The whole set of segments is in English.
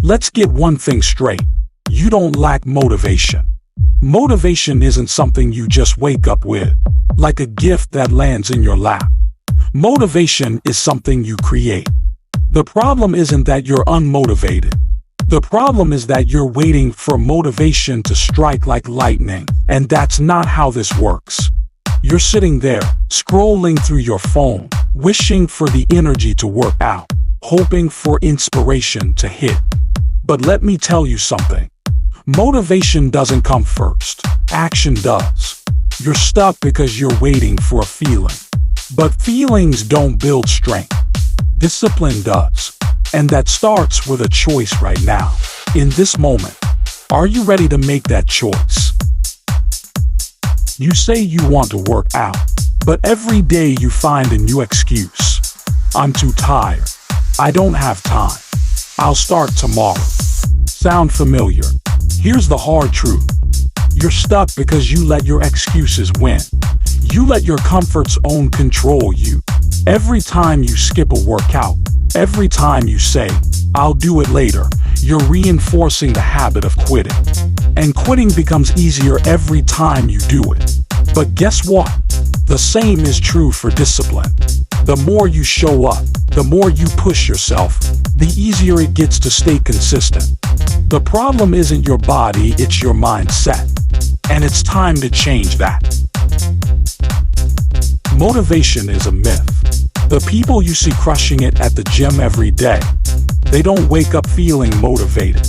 Let's get one thing straight. You don't lack motivation. Motivation isn't something you just wake up with, like a gift that lands in your lap. Motivation is something you create. The problem isn't that you're unmotivated. The problem is that you're waiting for motivation to strike like lightning, and that's not how this works. You're sitting there, scrolling through your phone, wishing for the energy to work out, hoping for inspiration to hit. But let me tell you something. Motivation doesn't come first. Action does. You're stuck because you're waiting for a feeling. But feelings don't build strength. Discipline does. And that starts with a choice right now. In this moment, are you ready to make that choice? You say you want to work out, but every day you find a new excuse. I'm too tired. I don't have time. I'll start tomorrow. Sound familiar? Here's the hard truth. You're stuck because you let your excuses win. You let your comfort zone control you. Every time you skip a workout, every time you say, I'll do it later, you're reinforcing the habit of quitting. And quitting becomes easier every time you do it. But guess what? The same is true for discipline. The more you show up, the more you push yourself, the easier it gets to stay consistent. The problem isn't your body, it's your mindset. And it's time to change that. Motivation is a myth. The people you see crushing it at the gym every day, they don't wake up feeling motivated.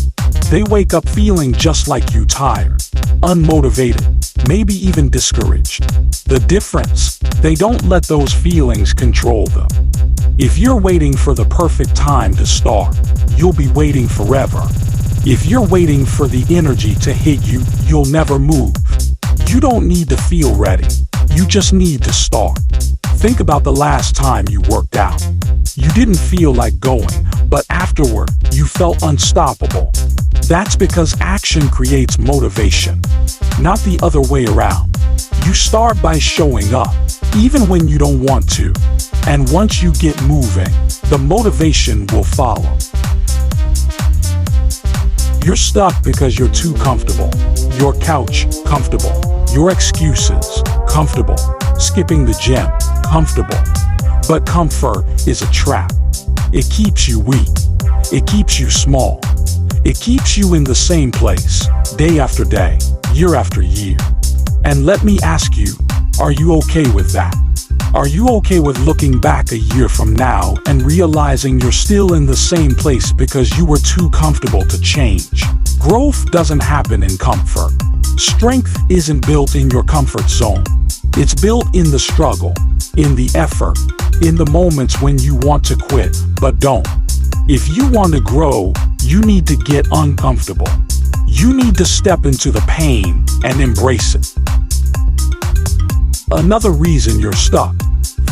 They wake up feeling just like you, tired, unmotivated, maybe even discouraged. The difference, they don't let those feelings control them. If you're waiting for the perfect time to start, you'll be waiting forever. If you're waiting for the energy to hit you, you'll never move. You don't need to feel ready. You just need to start. Think about the last time you worked out. You didn't feel like going, but afterward, you felt unstoppable. That's because action creates motivation, not the other way around. You start by showing up, even when you don't want to. And once you get moving, the motivation will follow. You're stuck because you're too comfortable. Your couch, comfortable. Your excuses, comfortable. Skipping the gym, comfortable. But comfort is a trap. It keeps you weak. It keeps you small. It keeps you in the same place, day after day, year after year. And let me ask you, are you okay with that? Are you okay with looking back a year from now and realizing you're still in the same place because you were too comfortable to change? Growth doesn't happen in comfort. Strength isn't built in your comfort zone. It's built in the struggle, in the effort, in the moments when you want to quit, but don't. If you want to grow, you need to get uncomfortable. You need to step into the pain and embrace it. Another reason you're stuck.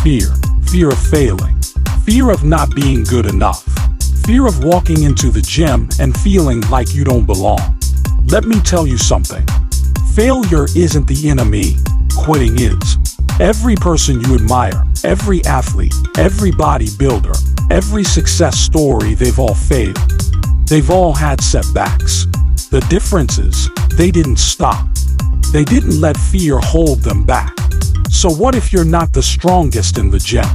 Fear. Fear of failing. Fear of not being good enough. Fear of walking into the gym and feeling like you don't belong. Let me tell you something. Failure isn't the enemy. Quitting is. Every person you admire, every athlete, every bodybuilder, every success story, they've all failed. They've all had setbacks. The difference is, they didn't stop. They didn't let fear hold them back. So what if you're not the strongest in the gym?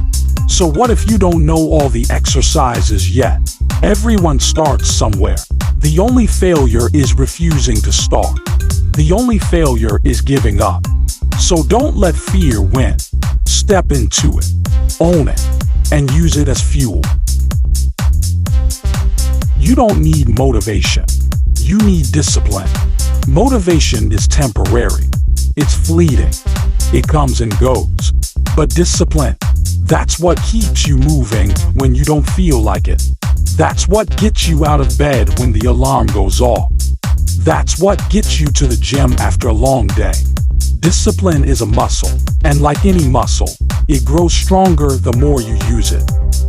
So what if you don't know all the exercises yet? Everyone starts somewhere. The only failure is refusing to start. The only failure is giving up. So don't let fear win. Step into it, own it, and use it as fuel. You don't need motivation. You need discipline. Motivation is temporary. It's fleeting. It comes and goes. But discipline, that's what keeps you moving when you don't feel like it. That's what gets you out of bed when the alarm goes off. That's what gets you to the gym after a long day. Discipline is a muscle, and like any muscle, it grows stronger the more you use it.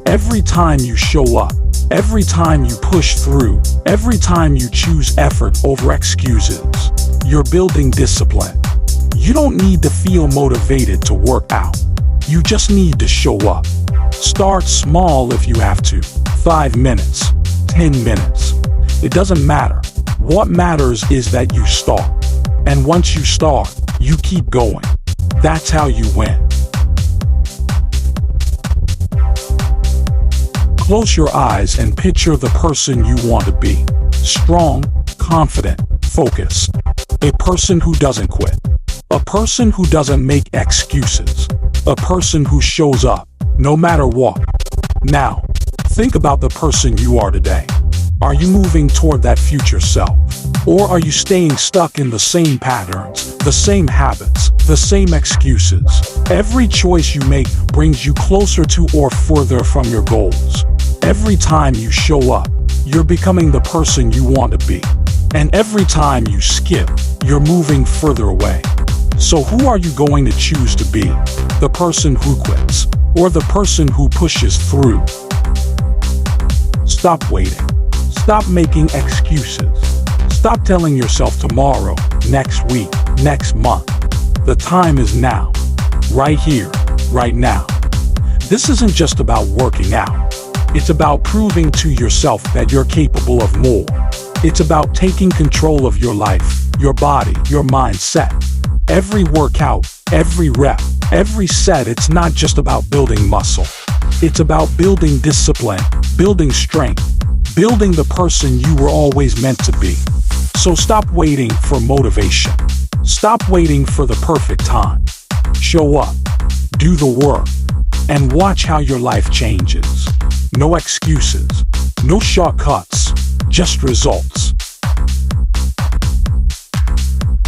Every time you show up, every time you push through, every time you choose effort over excuses, you're building discipline. You don't need to feel motivated to work out. You just need to show up. Start small if you have to. 5 minutes, 10 minutes. It doesn't matter. What matters is that you start. And once you start, you keep going. That's how you win. Close your eyes and picture the person you want to be. Strong, confident, focused. A person who doesn't quit. A person who doesn't make excuses. A person who shows up, no matter what. Now, think about the person you are today. Are you moving toward that future self? Or are you staying stuck in the same patterns, the same habits, the same excuses? Every choice you make brings you closer to or further from your goals. Every time you show up, you're becoming the person you want to be. And every time you skip, you're moving further away. So who are you going to choose to be? The person who quits, or the person who pushes through? Stop waiting. Stop making excuses. Stop telling yourself tomorrow, next week, next month. The time is now. Right here, right now. This isn't just about working out. It's about proving to yourself that you're capable of more. It's about taking control of your life, your body, your mindset. Every workout, every rep, every set, it's not just about building muscle. It's about building discipline, building strength, building the person you were always meant to be. So stop waiting for motivation. Stop waiting for the perfect time. Show up, do the work, and watch how your life changes. No excuses, no shortcuts, just results.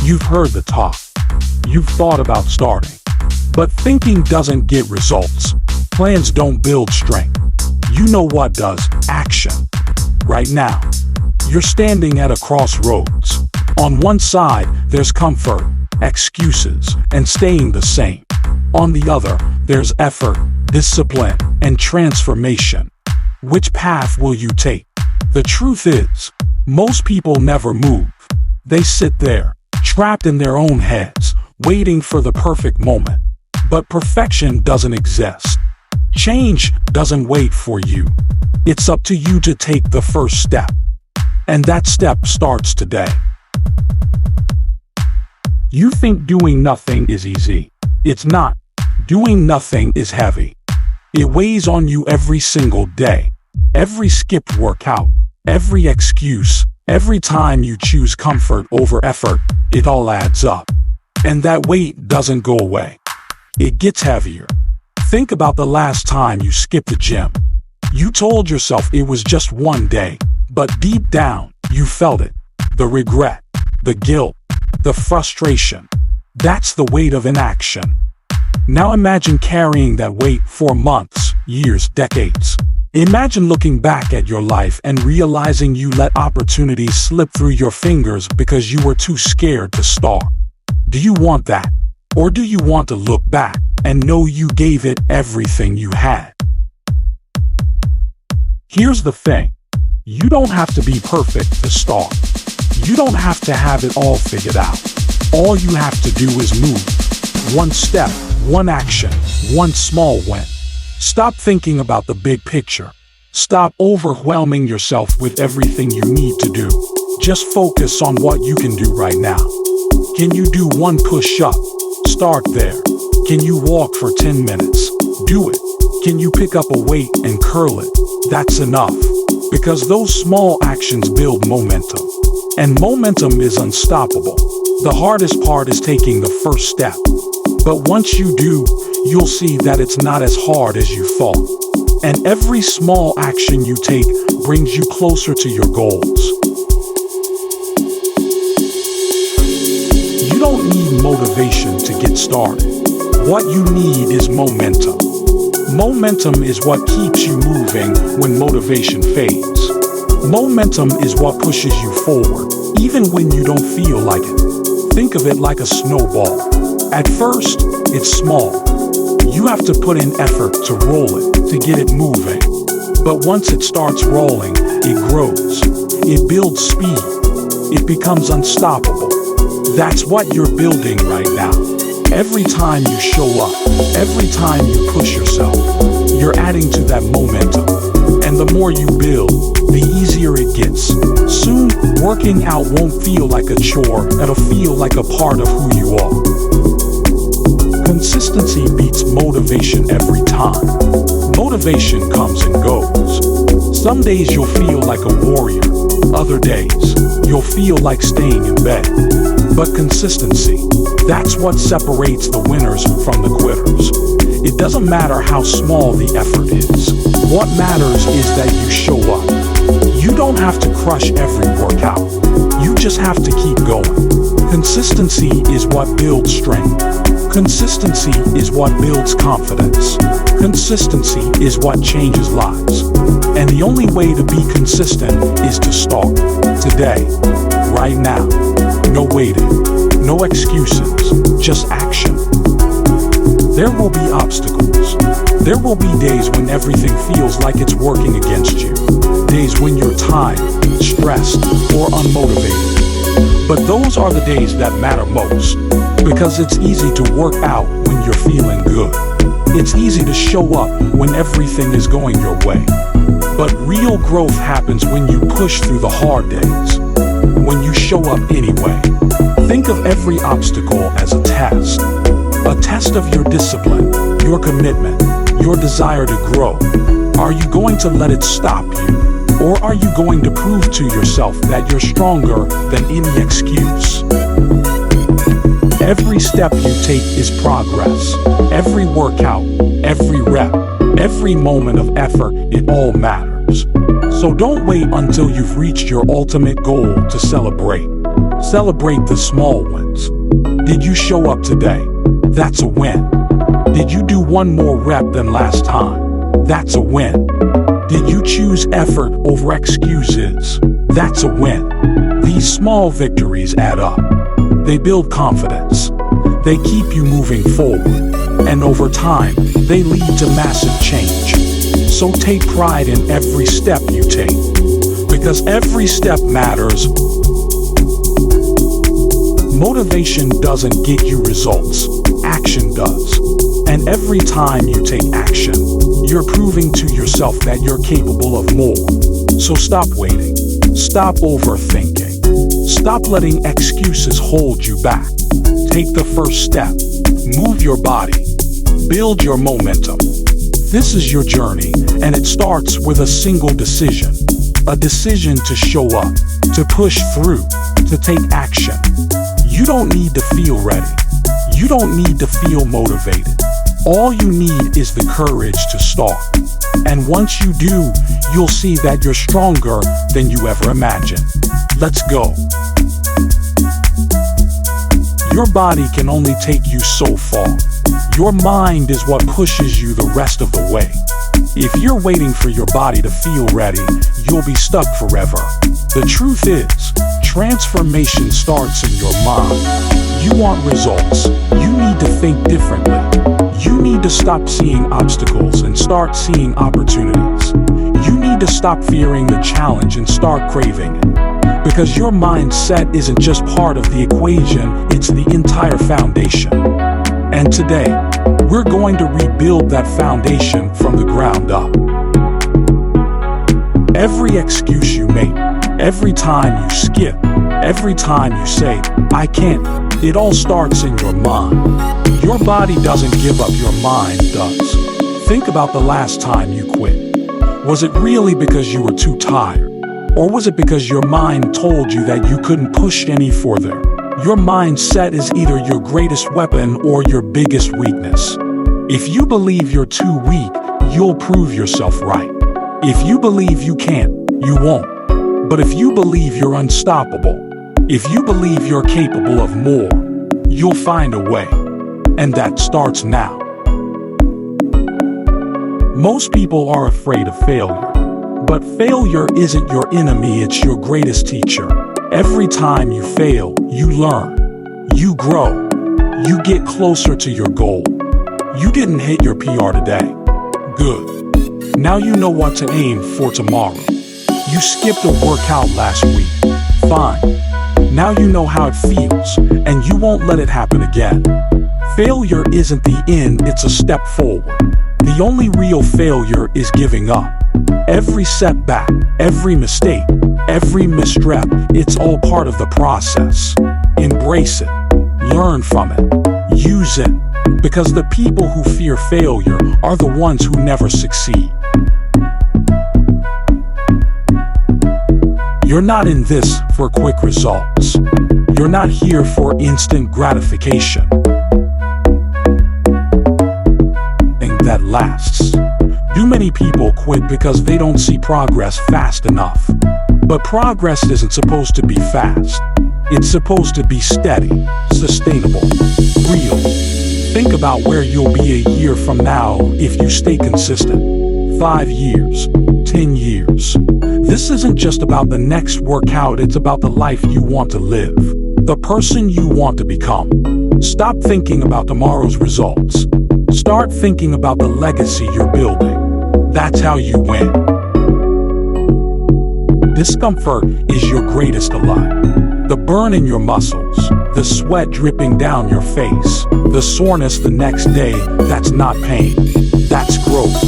You've heard the talk. You've thought about starting. But thinking doesn't get results. Plans don't build strength. You know what does? Action. Right now, you're standing at a crossroads. On one side, there's comfort, excuses, and staying the same. On the other, there's effort, discipline, and transformation. Which path will you take? The truth is, most people never move. They sit there, trapped in their own heads, waiting for the perfect moment. But perfection doesn't exist. Change doesn't wait for you. It's up to you to take the first step. And that step starts today. You think doing nothing is easy. It's not. Doing nothing is heavy. It weighs on you every single day. Every skipped workout, every excuse, every time you choose comfort over effort, it all adds up. And that weight doesn't go away. It gets heavier. Think about the last time you skipped the gym. You told yourself it was just one day, but deep down, you felt it. The regret, the guilt, the frustration. That's the weight of inaction. Now imagine carrying that weight for months, years, decades. Imagine looking back at your life and realizing you let opportunities slip through your fingers because you were too scared to start. Do you want that? Or do you want to look back and know you gave it everything you had? Here's the thing. You don't have to be perfect to start. You don't have to have it all figured out. All you have to do is move. One step, one action, one small win. Stop thinking about the big picture. Stop overwhelming yourself with everything you need to do. Just focus on what you can do right now. Can you do one push-up? Start there. Can you walk for 10 minutes? Do it. Can you pick up a weight and curl it? That's enough. Because those small actions build momentum. And momentum is unstoppable. The hardest part is taking the first step. But once you do, you'll see that it's not as hard as you thought. And every small action you take brings you closer to your goals. You don't need motivation to get started. What you need is momentum. Momentum is what keeps you moving when motivation fades. Momentum is what pushes you forward, even when you don't feel like it. Think of it like a snowball. At first, it's small. You have to put in effort to roll it, to get it moving. But once it starts rolling, it grows. It builds speed. It becomes unstoppable. That's what you're building right now. Every time you show up, every time you push yourself, you're adding to that momentum. And the more you build, the easier it gets. Soon, working out won't feel like a chore, it'll feel like a part of who you are. Consistency beats motivation every time. Motivation comes and goes. Some days you'll feel like a warrior, other days you'll feel like staying in bed. But consistency, that's what separates the winners from the quitters. It doesn't matter how small the effort is. What matters is that you show up. You don't have to crush every workout. You just have to keep going. Consistency is what builds strength. Consistency is what builds confidence. Consistency is what changes lives. And the only way to be consistent is to start today, right now. No waiting, no excuses, just action. There will be obstacles. There will be days when everything feels like it's working against you. Days when you're tired, stressed, or unmotivated. But those are the days that matter most, because it's easy to work out when you're feeling good. It's easy to show up when everything is going your way. But real growth happens when you push through the hard days, when you show up anyway. Think of every obstacle as a test of your discipline, your commitment, your desire to grow. Are you going to let it stop you? Or are you going to prove to yourself that you're stronger than any excuse? Every step you take is progress. Every workout, every rep, every moment of effort, it all matters. So don't wait until you've reached your ultimate goal to celebrate. Celebrate the small wins. Did you show up today? That's a win. Did you do one more rep than last time? That's a win. Did you choose effort over excuses? That's a win. These small victories add up. They build confidence. They keep you moving forward. And over time, they lead to massive change. So take pride in every step you take. Because every step matters. Motivation doesn't get you results. Action does. And every time you take action, you're proving to yourself that you're capable of more. So stop waiting. Stop overthinking. Stop letting excuses hold you back. Take the first step. Move your body. Build your momentum. This is your journey, and it starts with a single decision. A decision to show up, to push through, to take action. You don't need to feel ready. You don't need to feel motivated. All you need is the courage to start. And once you do, you'll see that you're stronger than you ever imagined. Let's go. Your body can only take you so far. Your mind is what pushes you the rest of the way. If you're waiting for your body to feel ready, you'll be stuck forever. The truth is, transformation starts in your mind. You want results. You need to think differently. You need to stop seeing obstacles and start seeing opportunities. You need to stop fearing the challenge and start craving it. Because your mindset isn't just part of the equation, it's the entire foundation. And today, we're going to rebuild that foundation from the ground up. Every excuse you make, every time you skip, every time you say, I can't, it all starts in your mind. Your body doesn't give up, your mind does. Think about the last time you quit. Was it really because you were too tired? Or was it because your mind told you that you couldn't push any further? Your mindset is either your greatest weapon or your biggest weakness. If you believe you're too weak, you'll prove yourself right. If you believe you can't, you won't. But if you believe you're unstoppable, if you believe you're capable of more, you'll find a way. And that starts now. Most people are afraid of failure. But failure isn't your enemy, it's your greatest teacher. Every time you fail, you learn, you grow, you get closer to your goal. You didn't hit your PR today. Good. Now you know what to aim for tomorrow. You skipped a workout last week. Fine. Now you know how it feels, and you won't let it happen again. Failure isn't the end, it's a step forward. The only real failure is giving up. Every setback, every mistake, every misstep, it's all part of the process. Embrace it, learn from it, use it, because the people who fear failure are the ones who never succeed. You're not in this for quick results. You're not here for instant gratification. And that lasts. Too many people quit because they don't see progress fast enough. But progress isn't supposed to be fast. It's supposed to be steady, sustainable, real. Think about where you'll be a year from now if you stay consistent. 5 years, 10 years. This isn't just about the next workout, it's about the life you want to live, the person you want to become. Stop thinking about tomorrow's results. Start thinking about the legacy you're building. That's how you win. Discomfort is your greatest ally. The burn in your muscles, the sweat dripping down your face, the soreness the next day, that's not pain, that's growth.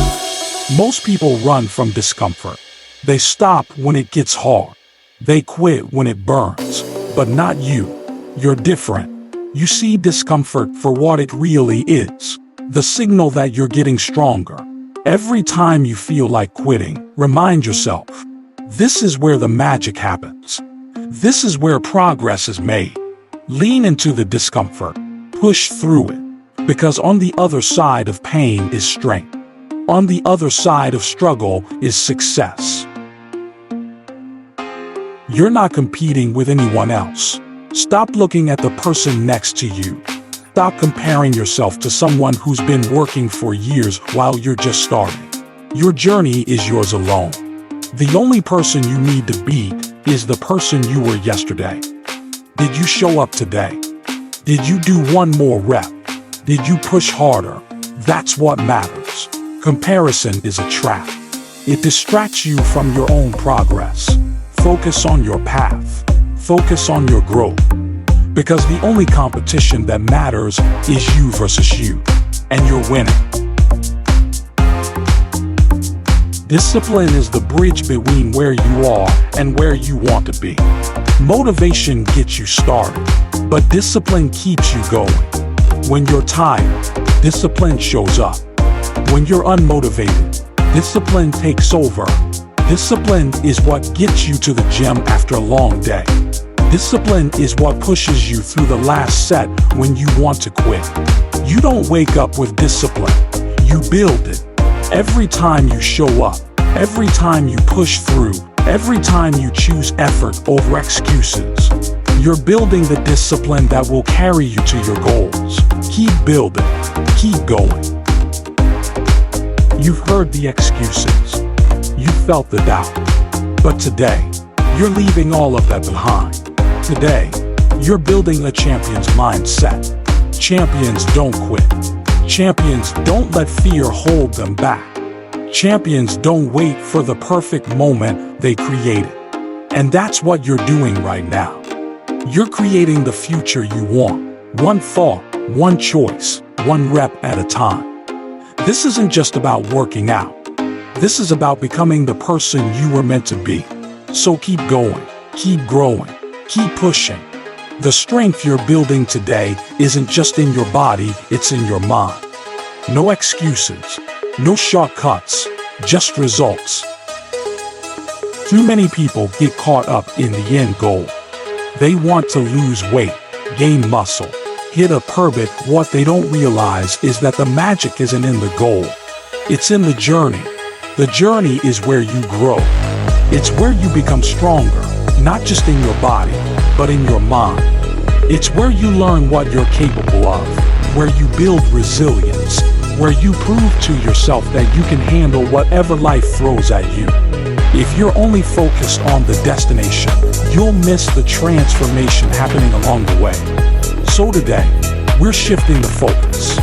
Most people run from discomfort. They stop when it gets hard. They quit when it burns. But not you. You're different. You see discomfort for what it really is. The signal that you're getting stronger. Every time you feel like quitting, remind yourself, this is where the magic happens. This is where progress is made. Lean into the discomfort. Push through it. Because on the other side of pain is strength. On the other side of struggle is success. You're not competing with anyone else. Stop looking at the person next to you. Stop comparing yourself to someone who's been working for years while you're just starting. Your journey is yours alone. The only person you need to beat is the person you were yesterday. Did you show up today? Did you do one more rep? Did you push harder? That's what matters. Comparison is a trap. It distracts you from your own progress. Focus on your path. Focus on your growth. Because the only competition that matters is you versus you. And you're winning. Discipline is the bridge between where you are and where you want to be. Motivation gets you started, but discipline keeps you going. When you're tired, discipline shows up. When you're unmotivated, discipline takes over. Discipline is what gets you to the gym after a long day. Discipline is what pushes you through the last set when you want to quit. You don't wake up with discipline. You build it. Every time you show up, every time you push through, every time you choose effort over excuses, you're building the discipline that will carry you to your goals. Keep building. Keep going. You've heard the excuses. You felt the doubt. But today, you're leaving all of that behind. Today, you're building a champion's mindset. Champions don't quit. Champions don't let fear hold them back. Champions don't wait for the perfect moment, they create it. And that's what you're doing right now. You're creating the future you want. One thought, one choice, one rep at a time. This isn't just about working out. This is about becoming the person you were meant to be. So keep going, keep growing, keep pushing. The strength you're building today isn't just in your body, it's in your mind. No excuses, no shortcuts, just results. Too many people get caught up in the end goal. They want to lose weight, gain muscle, hit a pivot. What they don't realize is that the magic isn't in the goal. It's in the journey. The journey is where you grow. It's where you become stronger, not just in your body, but in your mind. It's where you learn what you're capable of, where you build resilience, where you prove to yourself that you can handle whatever life throws at you. If you're only focused on the destination, you'll miss the transformation happening along the way. So today, we're shifting the focus.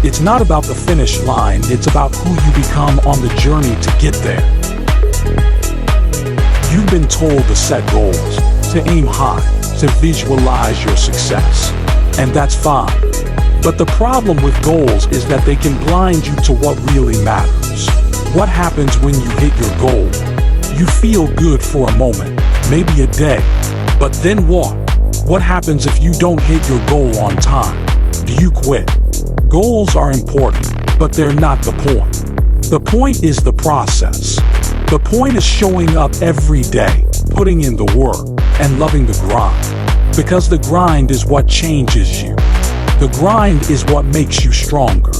It's not about the finish line, it's about who you become on the journey to get there. You've been told to set goals, to aim high, to visualize your success. And that's fine. But the problem with goals is that they can blind you to what really matters. What happens when you hit your goal? You feel good for a moment, maybe a day, but then what? What happens if you don't hit your goal on time? Do you quit? Goals are important, but they're not the point. The point is the process. The point is showing up every day, putting in the work, and loving the grind. Because the grind is what changes you. The grind is what makes you stronger.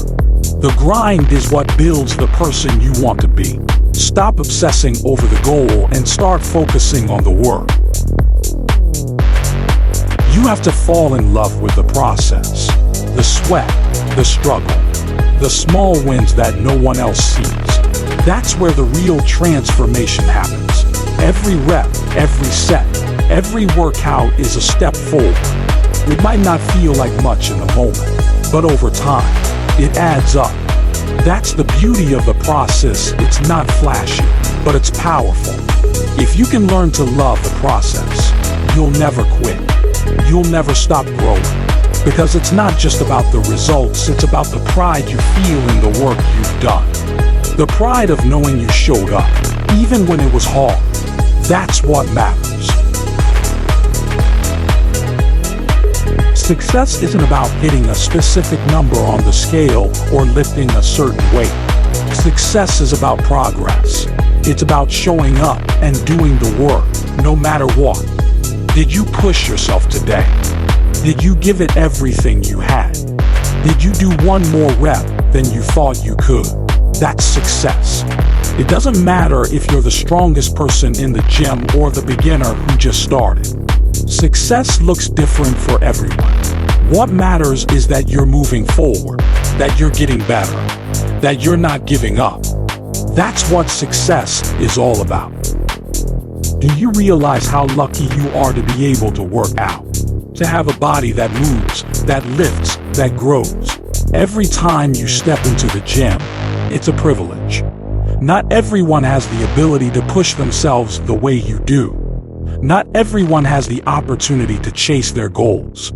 The grind is what builds the person you want to be. Stop obsessing over the goal and start focusing on the work. You have to fall in love with the process, the sweat, the struggle, the small wins that no one else sees. That's where the real transformation happens. Every rep, every set, every workout is a step forward. It might not feel like much in the moment, but over time, it adds up. That's the beauty of the process. It's not flashy, but it's powerful. If you can learn to love the process, you'll never quit. You'll never stop growing. Because it's not just about the results, it's about the pride you feel in the work you've done. The pride of knowing you showed up, even when it was hard. That's what matters. Success isn't about hitting a specific number on the scale or lifting a certain weight. Success is about progress. It's about showing up and doing the work, no matter what. Did you push yourself today? Did you give it everything you had? Did you do one more rep than you thought you could? That's success. It doesn't matter if you're the strongest person in the gym or the beginner who just started. Success looks different for everyone. What matters is that you're moving forward, that you're getting better, that you're not giving up. That's what success is all about. Do you realize how lucky you are to be able to work out? To have a body that moves, that lifts, that grows. Every time you step into the gym, it's a privilege. Not everyone has the ability to push themselves the way you do. Not everyone has the opportunity to chase their goals.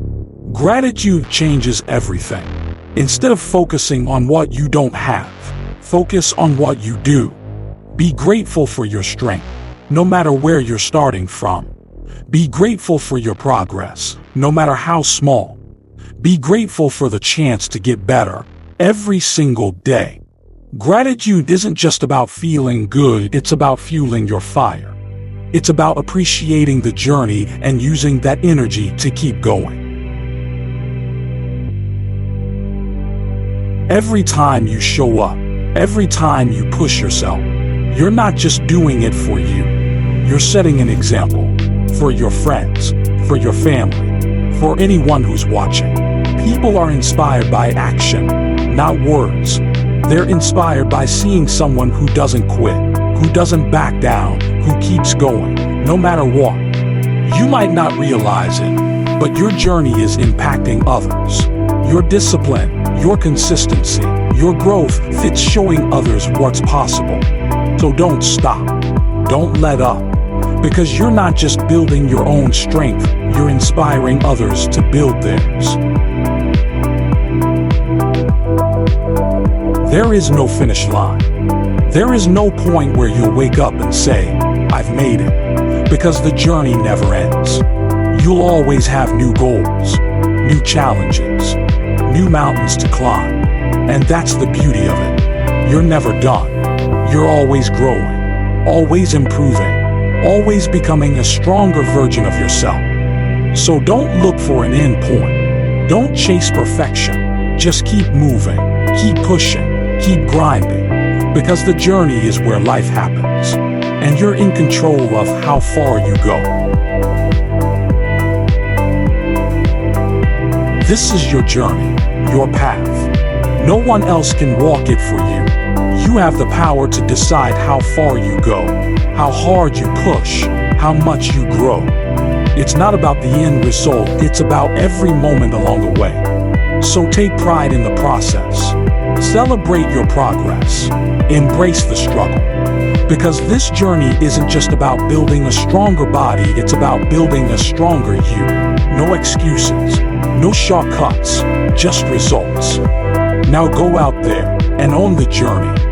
Gratitude changes everything. Instead of focusing on what you don't have, focus on what you do. Be grateful for your strength, no matter where you're starting from. Be grateful for your progress, no matter how small. Be grateful for the chance to get better every single day. Gratitude isn't just about feeling good, it's about fueling your fire. It's about appreciating the journey and using that energy to keep going. Every time you show up, every time you push yourself, you're not just doing it for you. You're setting an example for your friends, for your family, for anyone who's watching. People are inspired by action, not words. They're inspired by seeing someone who doesn't quit, who doesn't back down, who keeps going, no matter what. You might not realize it, but your journey is impacting others. Your discipline, your consistency, your growth, it's showing others what's possible. So don't stop. Don't let up. Because you're not just building your own strength, you're inspiring others to build theirs. There is no finish line. There is no point where you'll wake up and say, I've made it. Because the journey never ends. You'll always have new goals, new challenges, new mountains to climb. And that's the beauty of it. You're never done. You're always growing, always improving, always becoming a stronger version of yourself. So don't look for an end point. Don't chase perfection. Just keep moving, keep pushing. Keep grinding, because the journey is where life happens, and you're in control of how far you go. This is your journey, your path. No one else can walk it for you. You have the power to decide how far you go, how hard you push, how much you grow. It's not about the end result, it's about every moment along the way. So take pride in the process. Celebrate your progress. Embrace the struggle. Because this journey isn't just about building a stronger body, it's about building a stronger you. No excuses, no shortcuts, just results. Now go out there and own the journey.